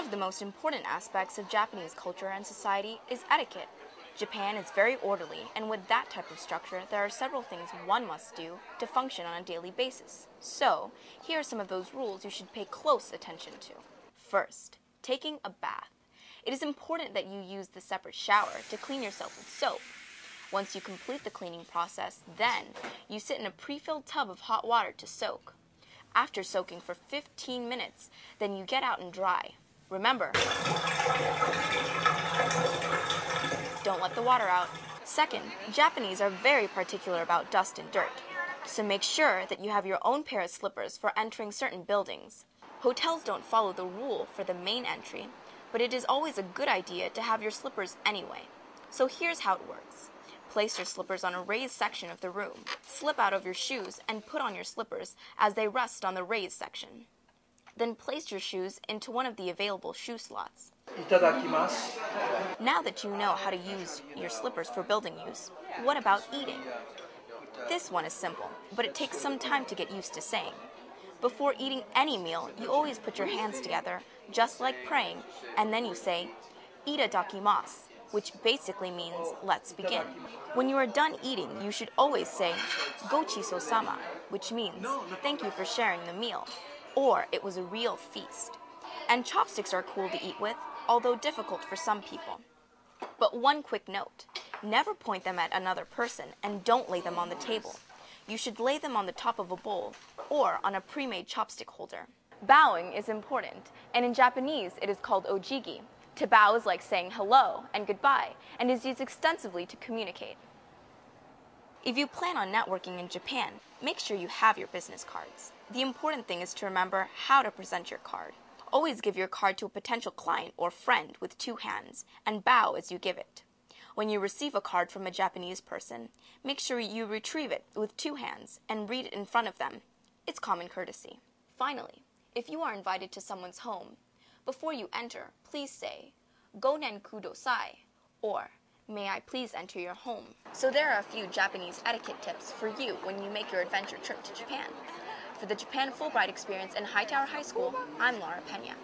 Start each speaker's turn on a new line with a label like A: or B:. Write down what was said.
A: of the most important aspects of Japanese culture and society is etiquette. Japan is very orderly, and with that type of structure, there are several things one must do to function on a daily basis. So, here are some of those rules you should pay close attention to. First, taking a bath. It is important that you use the separate shower to clean yourself with soap. Once you complete the cleaning process, then you sit in a pre-filled tub of hot water to soak. After soaking for 15 minutes, then you get out and dry. Remember, don't let the water out. Second, Japanese are very particular about dust and dirt, so make sure that you have your own pair of slippers for entering certain buildings. Hotels don't follow the rule for the main entry, but it is always a good idea to have your slippers anyway. So here's how it works. Place your slippers on a raised section of the room. Slip out of your shoes and put on your slippers as they rest on the raised section. Then place your shoes into one of the available shoe slots.
B: Itadakimasu.
A: Now that you know how to use your slippers for building use, what about eating? This one is simple, but it takes some time to get used to saying. Before eating any meal, you always put your hands together, just like praying, and then you say, "Itadakimasu," which basically means, "let's begin." When you are done eating, you should always say, "Gochiso-sama," which means, "thank you for sharing the meal," or "it was a real feast." And chopsticks are cool to eat with, although difficult for some people. But one quick note, never point them at another person and don't lay them on the table. You should lay them on the top of a bowl or on a pre-made chopstick holder. Bowing is important, and in Japanese it is called ojigi. To bow is like saying hello and goodbye, and is used extensively to communicate. If you plan on networking in Japan, make sure you have your business cards. The important thing is to remember how to present your card. Always give your card to a potential client or friend with two hands, and bow as you give it. When you receive a card from a Japanese person, make sure you retrieve it with two hands and read it in front of them. It's common courtesy. Finally, if you are invited to someone's home, before you enter, please say, "Gonen kudosai," or "May I please enter your home?" So there are a few Japanese etiquette tips for you when you make your adventure trip to Japan. For the Japan Fulbright Experience in Hightower High School, I'm Laura Pena.